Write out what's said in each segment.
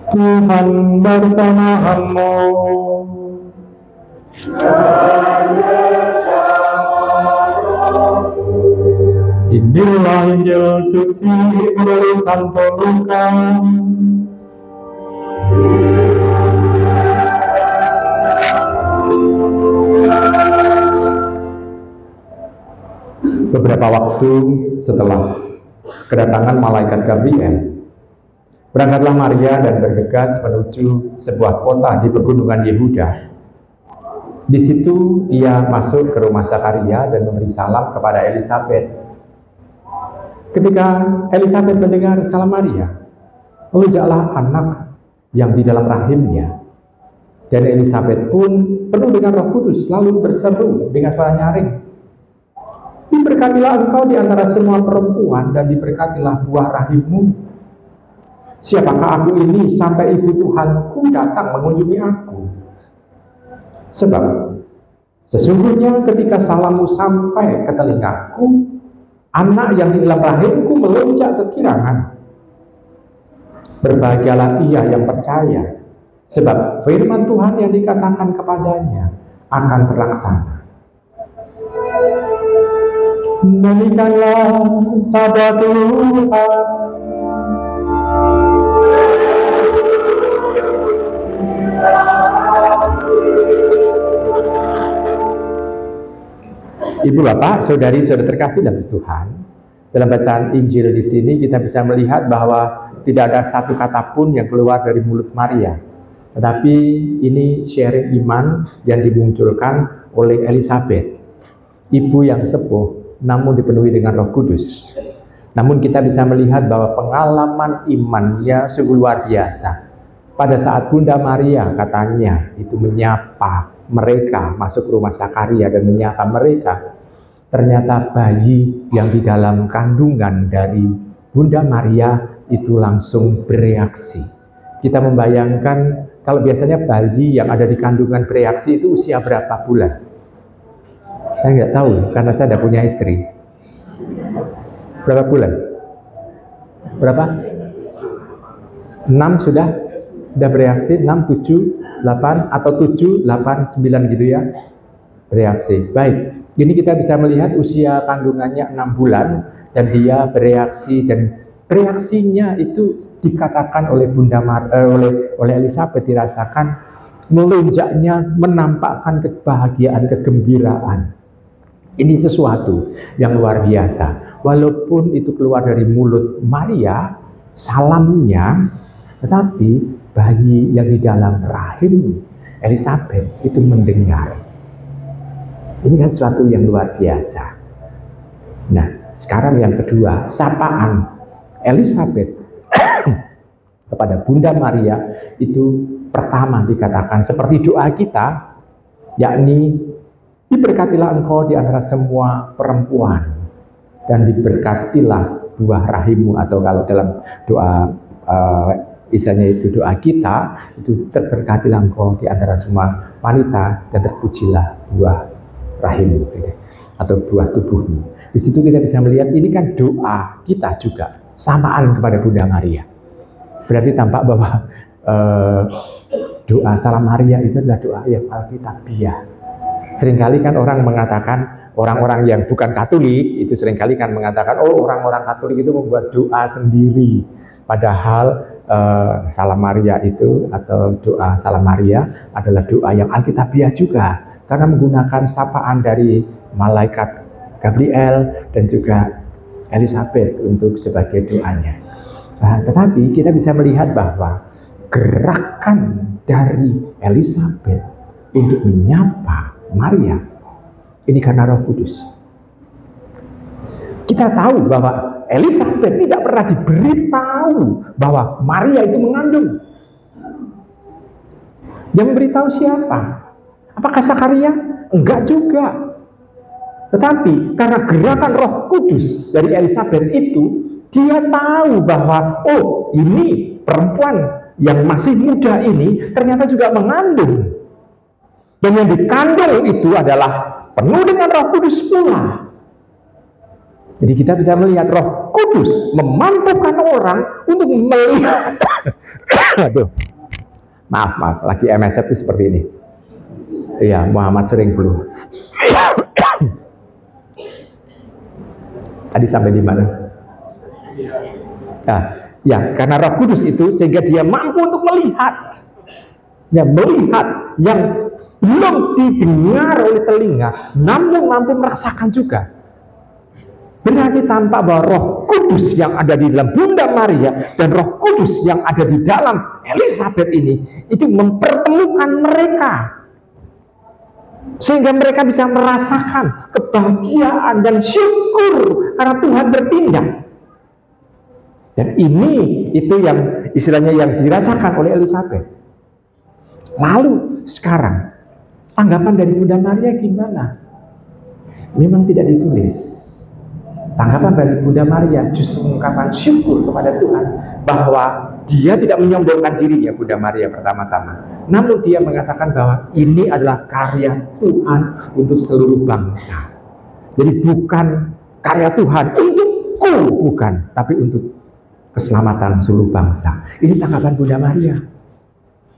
Tuhan bersamamu. Inilah Injil suci menurut Santo Lukas. Beberapa waktu setelah kedatangan malaikat Gabriel, berangkatlah Maria dan bergegas menuju sebuah kota di pegunungan Yehuda. Di situ ia masuk ke rumah Zakaria dan memberi salam kepada Elisabet. Ketika Elisabet mendengar salam Maria, melonjaklah anak yang di dalam rahimnya. Dan Elisabet pun penuh dengan Roh Kudus, lalu berseru dengan suara nyaring, "Diberkatilah engkau di antara semua perempuan, dan diberkatilah buah rahimmu. Siapakah aku ini sampai ibu Tuhanku datang mengunjungi aku? Sebab sesungguhnya ketika salammu sampai ke telingaku, anak yang di dalam rahimku melonjak kegirangan. Berbahagialah ia yang percaya, sebab firman Tuhan yang dikatakan kepadanya akan terlaksana." Demikianlah sabda Tuhan. Ibu bapak, saudari-saudari terkasih dalam Tuhan, dalam bacaan Injil di sini kita bisa melihat bahwa tidak ada satu kata pun yang keluar dari mulut Maria. Tetapi ini sharing iman yang dimunculkan oleh Elisabet, ibu yang sepuh namun dipenuhi dengan Roh Kudus. Namun kita bisa melihat bahwa pengalaman imannya sungguh luar biasa. Pada saat Bunda Maria katanya itu menyapa mereka masuk ke rumah Zakaria dan menyapa mereka, ternyata bayi yang di dalam kandungan dari Bunda Maria itu langsung bereaksi. Kita membayangkan kalau biasanya bayi yang ada di kandungan bereaksi itu usia berapa bulan? Saya nggak tahu karena saya tidak punya istri. Berapa bulan? Berapa? 6 sudah bereaksi, 6, 7, 8 atau 7, 8, 9 gitu ya. Bereaksi. Baik. Ini kita bisa melihat usia kandungannya 6 bulan dan dia bereaksi, dan reaksinya itu dikatakan oleh oleh Elisabet dirasakan melonjaknya, menampakkan kebahagiaan, kegembiraan. Ini sesuatu yang luar biasa. Walaupun itu keluar dari mulut Maria, salamnya, tetapi bayi yang di dalam rahim Elisabet itu mendengar. Ini kan sesuatu yang luar biasa. Nah, sekarang yang kedua, sapaan Elisabet kepada Bunda Maria itu pertama dikatakan seperti doa kita, yakni diberkatilah engkau di antara semua perempuan, dan diberkatilah buah rahimmu, atau kalau dalam doa misalnya itu doa kita, itu terberkatilah engkau di antara semua wanita, dan terpujilah buah rahimmu, gitu, atau buah tubuhmu. Di situ kita bisa melihat ini kan doa kita juga samaan kepada Bunda Maria. Berarti tampak bahwa doa salam Maria itu adalah doa yang alkitabiah. Seringkali kan orang mengatakan, orang-orang yang bukan Katolik itu seringkali kan mengatakan, oh orang-orang Katolik itu membuat doa sendiri. Padahal salam Maria itu atau doa salam Maria adalah doa yang alkitabiah juga, karena menggunakan sapaan dari malaikat Gabriel dan juga Elisabet untuk sebagai doanya. Tetapi kita bisa melihat bahwa gerakan dari Elisabet untuk menyapa Maria ini karena Roh Kudus. Kita tahu bahwa Elisabet tidak pernah diberitahu bahwa Maria itu mengandung. Yang memberitahu siapa? Apakah Zakaria? Enggak juga. Tetapi karena gerakan Roh Kudus dari Elisabet itu, dia tahu bahwa oh, ini perempuan yang masih muda ini ternyata juga mengandung. Dan yang dikandung itu adalah penuh dengan Roh Kudus pula. Jadi kita bisa melihat Roh Kudus memampukan orang untuk melihat Aduh, maaf, lagi MSF itu seperti ini. Iya, Muhammad sering flu. Tadi sampai di mana? Nah, ya, karena Roh Kudus itu sehingga dia mampu untuk melihat, ya, melihat yang belum didengar oleh telinga, namun mampu merasakan juga. Berarti tampak bahwa Roh Kudus yang ada di dalam Bunda Maria dan Roh Kudus yang ada di dalam Elizabeth ini itu mempertemukan mereka, sehingga mereka bisa merasakan kebahagiaan dan syukur karena Tuhan bertindak. Dan ini itu yang istilahnya yang dirasakan oleh Elizabeth. Lalu sekarang tanggapan dari Bunda Maria gimana? Memang tidak ditulis. Tanggapan dari Bunda Maria justru mengungkapkan syukur kepada Tuhan bahwa dia tidak menyombongkan dirinya, Bunda Maria pertama-tama. Namun dia mengatakan bahwa ini adalah karya Tuhan untuk seluruh bangsa. Jadi bukan karya Tuhan untukku, bukan, tapi untuk keselamatan seluruh bangsa. Ini tanggapan Bunda Maria.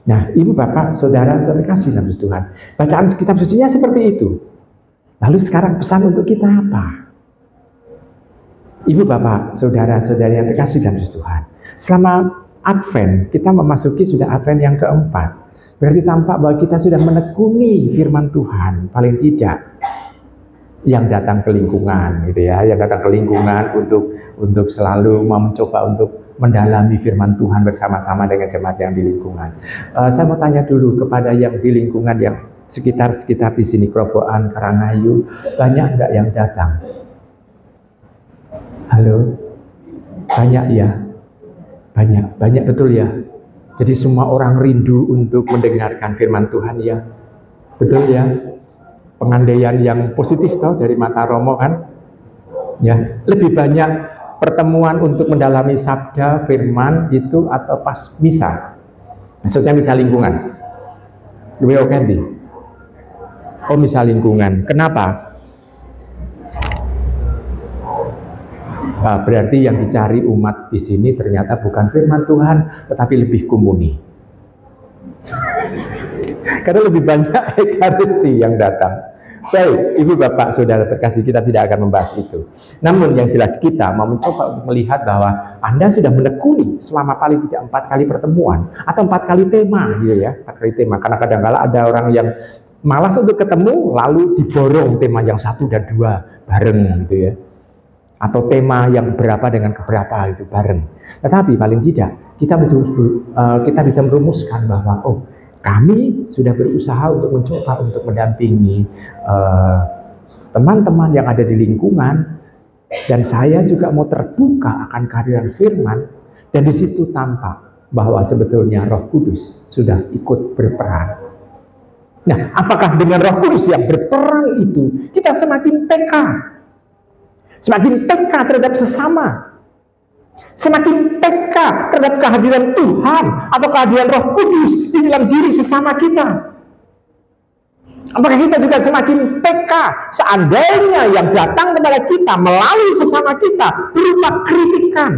Nah, Ibu Bapak, Saudara, saya kasih dalam Tuhan. Bacaan kitab sucinya seperti itu. Lalu sekarang pesan untuk kita apa? Ibu Bapak, Saudara-saudari yang terkasih dalam Tuhan, selama Advent, kita memasuki sudah Advent yang keempat. Berarti tampak bahwa kita sudah menekuni firman Tuhan, paling tidak yang datang ke lingkungan, gitu ya, yang datang ke lingkungan untuk selalu mau mencoba untuk mendalami firman Tuhan bersama-sama dengan jemaat yang di lingkungan. Saya mau tanya dulu kepada yang di lingkungan yang sekitar di sini, Kerobokan, Karangayu, banyak nggak yang datang? Halo, banyak ya, banyak betul ya. Jadi semua orang rindu untuk mendengarkan firman Tuhan ya, betul ya. Pengandaian yang positif toh dari mata Romo kan, ya. Lebih banyak pertemuan untuk mendalami sabda firman itu atau pas misa. Maksudnya misa lingkungan. Lebih oke nih. Oh, misa lingkungan. Kenapa? Berarti yang dicari umat di sini ternyata bukan firman Tuhan, tetapi lebih komuni. Karena lebih banyak ekaristi yang datang. Baik, Ibu Bapak Saudara terkasih, kita tidak akan membahas itu. Namun yang jelas kita mau mencoba untuk melihat bahwa Anda sudah menekuni selama paling tidak 4 kali pertemuan atau 4 kali tema, gitu ya, 4 kali tema. Karena kadang-kala ada orang yang malas untuk ketemu, lalu diborong tema yang 1 dan 2 bareng, gitu ya. Atau tema yang berapa dengan keberapa itu bareng. Tetapi paling tidak kita bisa merumuskan bahwa kami sudah berusaha untuk mencoba untuk mendampingi teman-teman yang ada di lingkungan, dan saya juga mau terbuka akan kehadiran firman, dan di situ tampak bahwa sebetulnya Roh Kudus sudah ikut berperan. Nah, apakah dengan Roh Kudus yang berperan itu kita semakin peka? Semakin peka terhadap sesama, semakin peka terhadap kehadiran Tuhan atau kehadiran Roh Kudus di dalam diri sesama kita. Apakah kita juga semakin peka seandainya yang datang kepada kita melalui sesama kita berupa kritikan?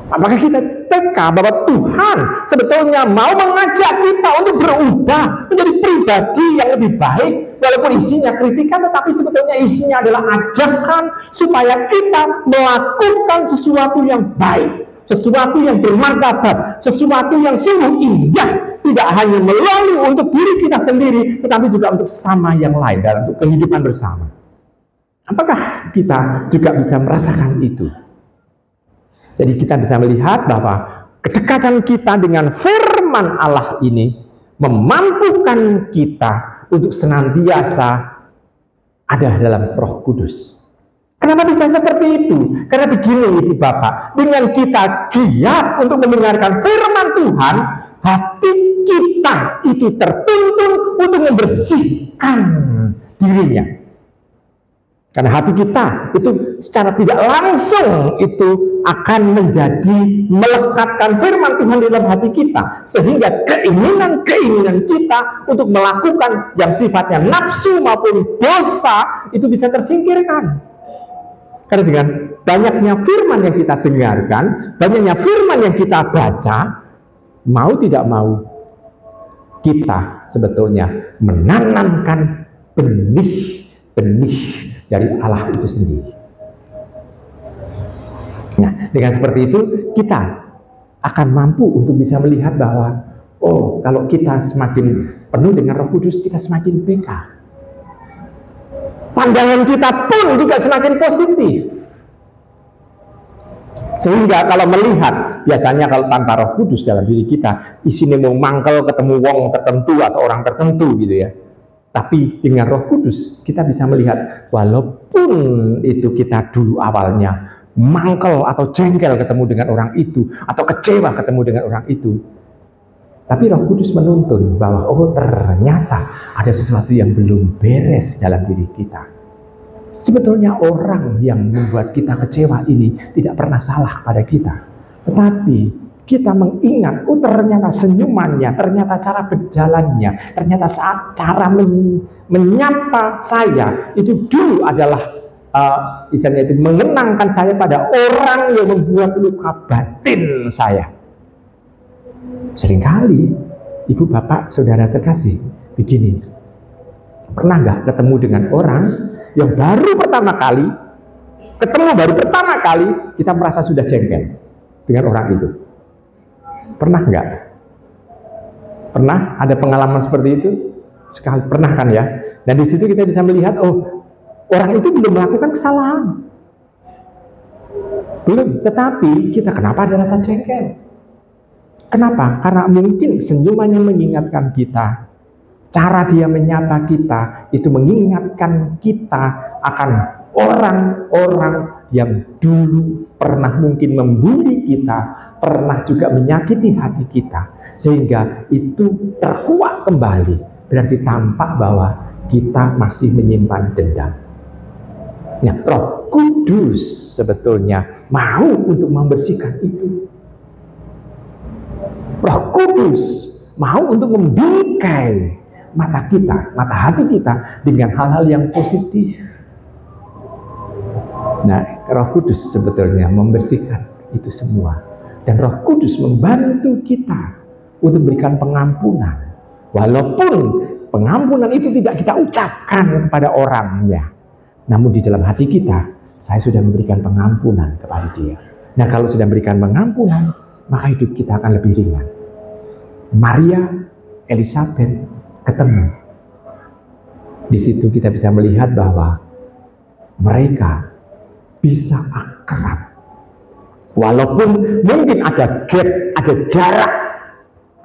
Apakah kita peka bahwa Tuhan sebetulnya mau mengajak kita untuk berubah menjadi pribadi yang lebih baik, walaupun isinya kritikan, tetapi sebetulnya isinya adalah ajakan supaya kita melakukan sesuatu yang baik, sesuatu yang bermartabat, sesuatu yang sungguh indah, tidak hanya melulu untuk diri kita sendiri, tetapi juga untuk sesama yang lain dan untuk kehidupan bersama. Apakah kita juga bisa merasakan itu? Jadi kita bisa melihat bahwa kedekatan kita dengan firman Allah ini memampukan kita untuk senantiasa ada dalam Roh Kudus. Kenapa bisa seperti itu? Karena begini Ibu Bapak, dengan kita giat untuk mendengarkan firman Tuhan, hati kita itu tertuntun untuk membersihkan dirinya. Karena hati kita itu secara tidak langsung itu akan menjadi melekatkan firman Tuhan di dalam hati kita, sehingga keinginan-keinginan kita untuk melakukan yang sifatnya nafsu maupun dosa itu bisa tersingkirkan. Karena dengan banyaknya firman yang kita dengarkan, banyaknya firman yang kita baca, mau tidak mau, kita sebetulnya menanamkan benih-benih dari Allah itu sendiri. Nah, dengan seperti itu, kita akan mampu untuk bisa melihat bahwa, oh, kalau kita semakin penuh dengan Roh Kudus, kita semakin peka. Pandangan kita pun juga semakin positif. Sehingga kalau melihat, biasanya kalau tanpa Roh Kudus dalam diri kita, isinya mau mangkel ketemu wong tertentu atau orang tertentu gitu ya. Tapi dengan Roh Kudus kita bisa melihat, walaupun itu kita dulu awalnya mangkel atau jengkel ketemu dengan orang itu, atau kecewa ketemu dengan orang itu, tapi Roh Kudus menuntun bahwa oh, ternyata ada sesuatu yang belum beres dalam diri kita. Sebetulnya orang yang membuat kita kecewa ini tidak pernah salah pada kita, tetapi kita mengingat, oh ternyata senyumannya, ternyata cara berjalannya, ternyata cara menyapa saya itu dulu adalah istilahnya itu mengenangkan saya pada orang yang membuat luka batin saya. Seringkali ibu bapak saudara terkasih begini, pernah nggak ketemu dengan orang yang baru pertama kali kita merasa sudah jengkel dengan orang itu? Pernah nggak? Pernah ada pengalaman seperti itu? Sekali pernah kan ya? Dan di situ kita bisa melihat, oh, orang itu belum melakukan kesalahan, belum, tetapi kita kenapa ada rasa jengkel? Kenapa? Karena mungkin senyumannya mengingatkan kita, cara dia menyapa kita itu mengingatkan kita akan orang-orang yang dulu pernah mungkin membuli kita, pernah juga menyakiti hati kita, sehingga itu terkuak kembali. Berarti tampak bahwa kita masih menyimpan dendam. Nah, Roh Kudus sebetulnya mau untuk membersihkan itu. Roh Kudus mau untuk membingkai mata kita, mata hati kita dengan hal-hal yang positif. Nah, Roh Kudus sebetulnya membersihkan itu semua. Dan Roh Kudus membantu kita untuk memberikan pengampunan. Walaupun pengampunan itu tidak kita ucapkan kepada orangnya, namun di dalam hati kita, saya sudah memberikan pengampunan kepada dia. Nah, kalau sudah memberikan pengampunan, maka hidup kita akan lebih ringan. Maria, Elizabeth ketemu. Di situ kita bisa melihat bahwa mereka bisa akrab. Walaupun mungkin ada gap, ada jarak.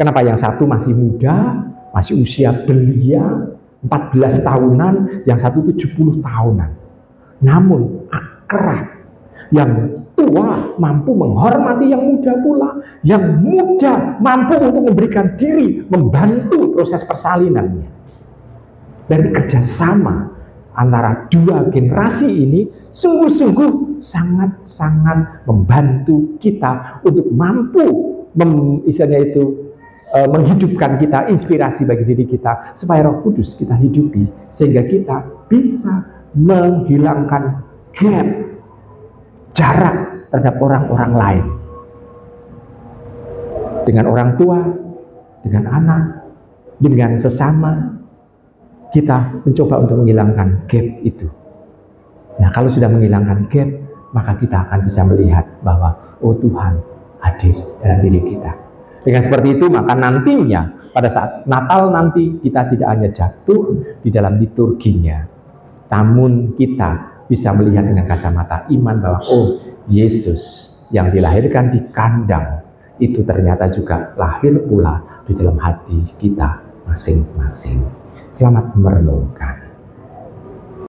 Kenapa yang satu masih muda, masih usia belia, 14 tahunan, yang satu 70 tahunan. Namun akrab. Yang tua mampu menghormati yang muda pula. Yang muda mampu untuk memberikan diri, membantu proses persalinannya. Dari kerjasama antara dua generasi ini sungguh-sungguh sangat-sangat membantu kita untuk mampu menghidupkan kita, inspirasi bagi diri kita, supaya Roh Kudus kita hidupi, sehingga kita bisa menghilangkan gap, jarak terhadap orang-orang lain, dengan orang tua, dengan anak, dengan sesama. Kita mencoba untuk menghilangkan gap itu. Nah, kalau sudah menghilangkan gap, maka kita akan bisa melihat bahwa oh, Tuhan hadir dalam diri kita. Dengan seperti itu, maka nantinya pada saat Natal nanti kita tidak hanya jatuh di dalam liturginya, namun kita bisa melihat dengan kacamata iman bahwa oh, Yesus yang dilahirkan di kandang itu ternyata juga lahir pula di dalam hati kita masing-masing. Selamat merenungkan.